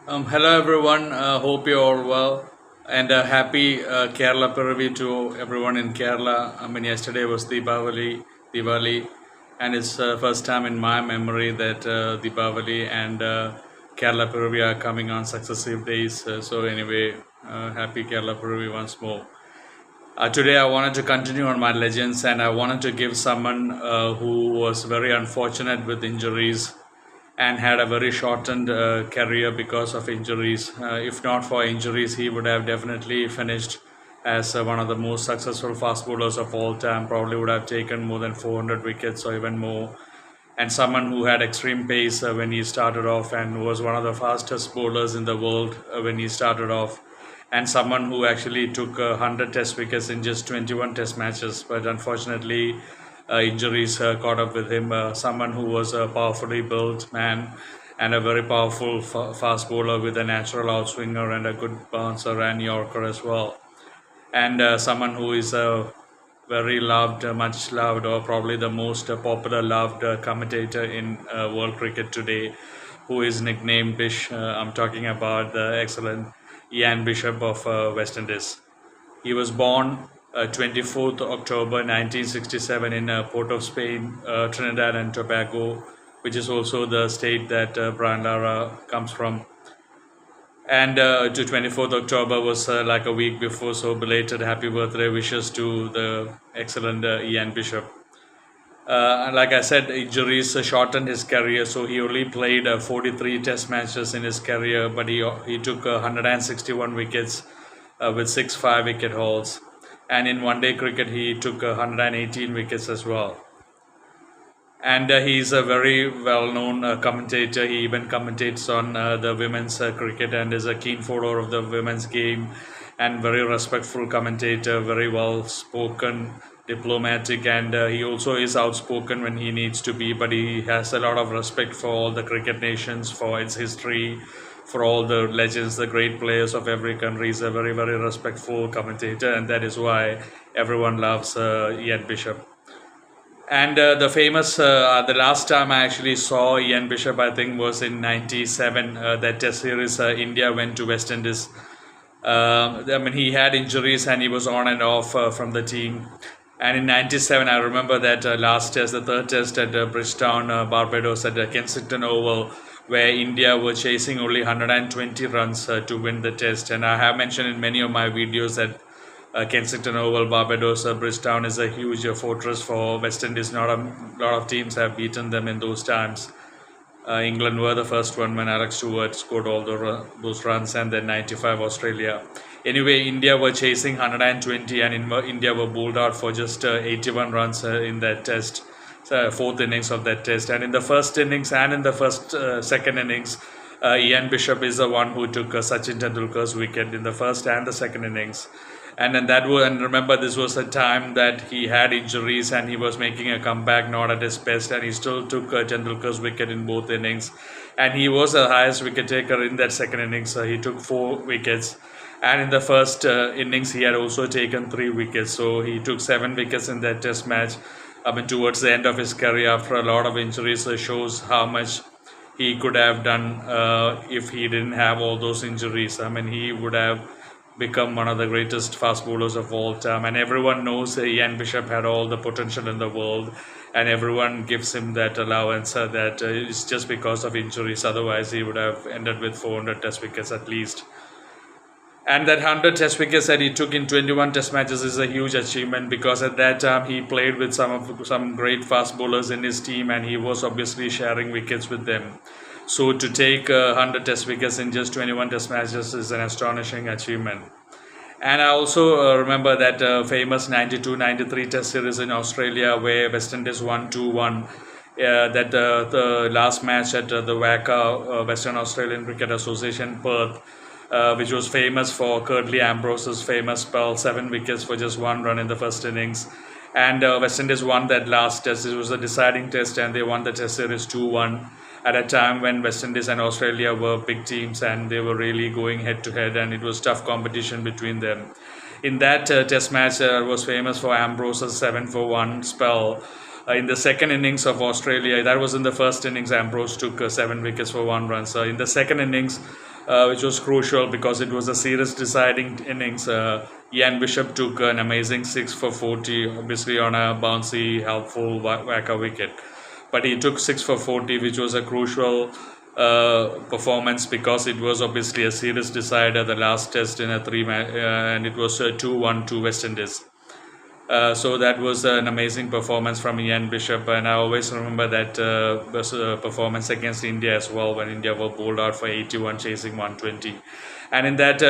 Hello everyone. Hope you're all well, and happy Kerala Piravi to everyone in Kerala. I mean, yesterday was Diwali, and it's first time in my memory that Diwali and Kerala Piravi are coming on successive days. So anyway, happy Kerala Piravi once more. Today I wanted to continue on my legends, and I wanted to give someone who was very unfortunate with injuries and had a very shortened career because of injuries. If not for injuries, he would have definitely finished as one of the most successful fast bowlers of all time. Probably would have taken more than 400 wickets or even more. And someone who had extreme pace when he started off and was one of the fastest bowlers in the world when he started off. And someone who actually took 100 test wickets in just 21 test matches. But unfortunately, injuries caught up with him. Someone who was a powerfully built man and a very powerful fast bowler with a natural outswinger and a good bouncer and Yorker as well. And someone who is very loved, much loved, or probably the most popular loved commentator in world cricket today, who is nicknamed Bish. I'm talking about the excellent Ian Bishop of West Indies. He was born 24th October 1967 in Port of Spain, Trinidad and Tobago, which is also the state that Brian Lara comes from. And to 24th October was like a week before, so belated happy birthday wishes to the excellent Ian Bishop. And like I said, injuries shortened his career, so he only played 43 test matches in his career, but he took 161 wickets with 5 wicket hauls. And in one day cricket, he took 118 wickets as well. And he's a very well known commentator. He even commentates on the women's cricket and is a keen follower of the women's game and very respectful commentator, very well spoken, diplomatic, and he also is outspoken when he needs to be. But he has a lot of respect for all the cricket nations, for its history, for all the legends, the great players of every country. He's a very, very respectful commentator, and that is why everyone loves Ian Bishop. And the last time I actually saw Ian Bishop, I think, was in '97. That Test series, India went to West Indies. I mean, he had injuries and he was on and off from the team. And in '97, I remember that last test, the third test at Bridgetown, Barbados, at Kensington Oval, where India were chasing only 120 runs to win the test. And I have mentioned in many of my videos that Kensington Oval, Barbados, Bridgetown is a huge fortress for West Indies. Not a lot of teams have beaten them in those times. England were the first one when Alex Stewart scored all those runs, and then '95 Australia. Anyway, India were chasing 120, and India were bowled out for just 81 runs in that test, fourth innings of that test. And in the first innings and in the second innings, Ian Bishop is the one who took Sachin Tendulkar's wicket in the first and the second innings. And then and remember, this was a time that he had injuries and he was making a comeback, not at his best, and he still took Tendulkar's wicket in both innings. And he was the highest wicket taker in that second innings. He took 4 wickets. And in the first innings, he had also taken 3 wickets. So he took 7 wickets in that test match. I mean, towards the end of his career, after a lot of injuries, shows how much he could have done if he didn't have all those injuries. I mean, he would have become one of the greatest fast bowlers of all time. And everyone knows Ian Bishop had all the potential in the world, and everyone gives him that allowance that it's just because of injuries. Otherwise, he would have ended with 400 test wickets at least. And that 100 test wickets that he took in 21 test matches is a huge achievement, because at that time he played with some great fast bowlers in his team, and he was obviously sharing wickets with them. So to take 100 test wickets in just 21 test matches is an astonishing achievement. And I also remember that famous 92-93 test series in Australia where West Indies won 2-1. The last match at the WACA, Western Australian Cricket Association, Perth, which was famous for Curtly Ambrose's famous spell, 7 wickets for just 1 run in the first innings. And West Indies won that last test. It was a deciding test, and they won the test series 2-1 at a time when West Indies and Australia were big teams and they were really going head to head, and it was tough competition between them. In that test match, was famous for Ambrose's 7-for-1 spell. in the second innings of Australia. That was in the first innings. Ambrose took 7 wickets for 1 run. So in the second innings, which was crucial because it was a series deciding innings, Ian Bishop took an amazing 6 for 40, obviously on a bouncy, helpful whacker wicket. But he took 6 for 40, which was a crucial performance because it was obviously a series decider, the last test in a and it was 2-1 to West Indies. So that was an amazing performance from Ian Bishop, and I always remember that performance against India as well, when India were bowled out for 81, chasing 120. And in that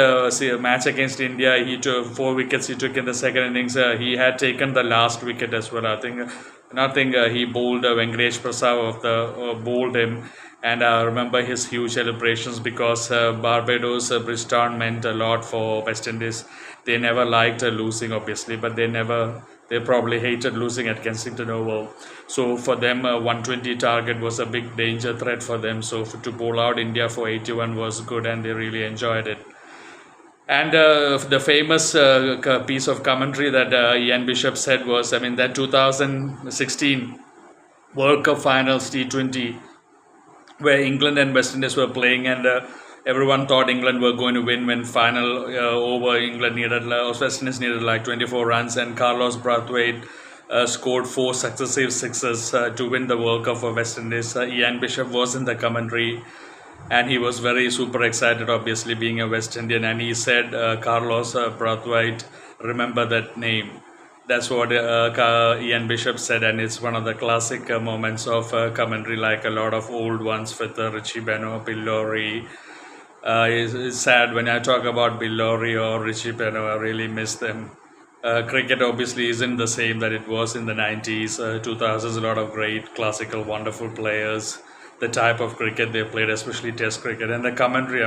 match against India, he took 4 wickets. He took in the second innings. He had taken the last wicket as well. I think he bowled Venkatesh Prasad of the bowled him, and I remember his huge celebrations because Barbados Bridgetown meant a lot for West Indies. They never liked losing, obviously, but they probably hated losing at Kensington Oval. So for them, a 120 target was a big danger threat for them. So to bowl out India for 81 was good, and they really enjoyed it. And the famous piece of commentary that Ian Bishop said was, that 2016 World Cup Finals T20, where England and West Indies were playing, and everyone thought England were going to win when final over. West Indies needed like 24 runs, and Carlos Brathwaite scored 4 successive sixes to win the World Cup for West Indies. Ian Bishop was in the commentary, and he was very super excited, obviously being a West Indian, and he said, Carlos Brathwaite, remember that name. That's what Ian Bishop said, and it's one of the classic moments of commentary, like a lot of old ones with Richie Benaud, Bill Lawry. It's sad when I talk about Bill Lawry or Richie Benaud. I really miss them. Cricket obviously isn't the same that it was in the 90s, 2000s. A lot of great, classical, wonderful players. The type of cricket they played, especially Test cricket, and the commentary.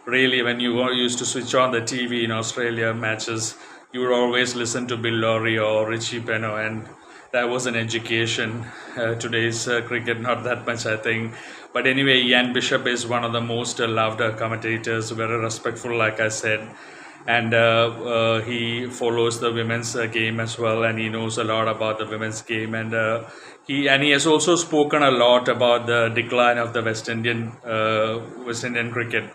Really, when you used to switch on the TV in Australia matches, you would always listen to Bill Lawry or Richie Benaud, and that was an education. Today's cricket, not that much, I think. But anyway, Ian Bishop is one of the most loved commentators, very respectful, like I said. And he follows the women's game as well, and he knows a lot about the women's game. And he has also spoken a lot about the decline of the West Indian cricket,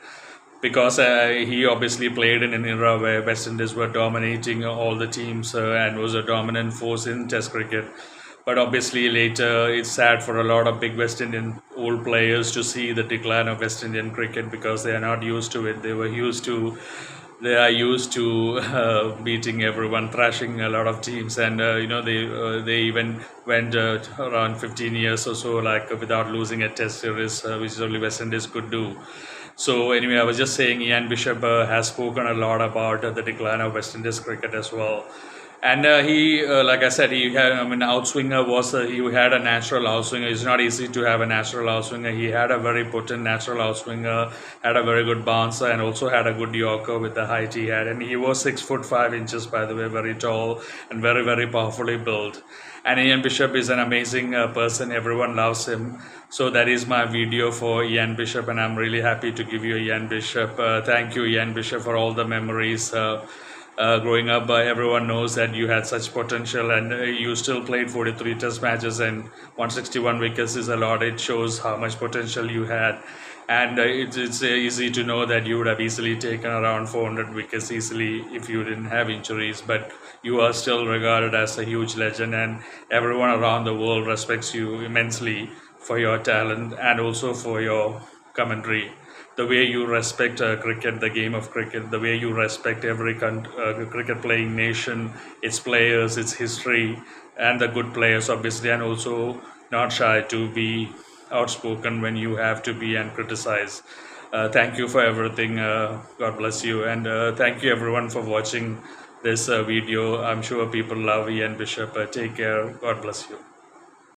because he obviously played in an era where West Indies were dominating all the teams and was a dominant force in Test cricket. But obviously later, it's sad for a lot of big West Indian old players to see the decline of West Indian cricket, because they are not used to it. They are used to beating everyone, thrashing a lot of teams, and they even went around 15 years or so without losing a Test series, which only West Indies could do. So anyway, I was just saying Ian Bishop has spoken a lot about the decline of West Indies cricket as well. And he, like I said, he had, outswinger was, he had a natural outswinger. It's not easy to have a natural outswinger. He had a very potent natural outswinger, had a very good bouncer, and also had a good yorker with the height he had. And he was 6'5", by the way, very tall and very, very powerfully built. And Ian Bishop is an amazing person. Everyone loves him. So that is my video for Ian Bishop, and I'm really happy to give you Ian Bishop. Thank you, Ian Bishop, for all the memories. Growing up, everyone knows that you had such potential, and you still played 43 Test matches, and 161 wickets is a lot. It shows how much potential you had, and it's easy to know that you would have easily taken around 400 wickets easily if you didn't have injuries. But you are still regarded as a huge legend, and everyone around the world respects you immensely for your talent and also for your commentary. The way you respect cricket, the game of cricket, the way you respect every cricket playing nation, its players, its history, and the good players, obviously, and also not shy to be outspoken when you have to be and criticize. Thank you for everything. God bless you. And thank you, everyone, for watching this video. I'm sure people love Ian Bishop. Take care. God bless you.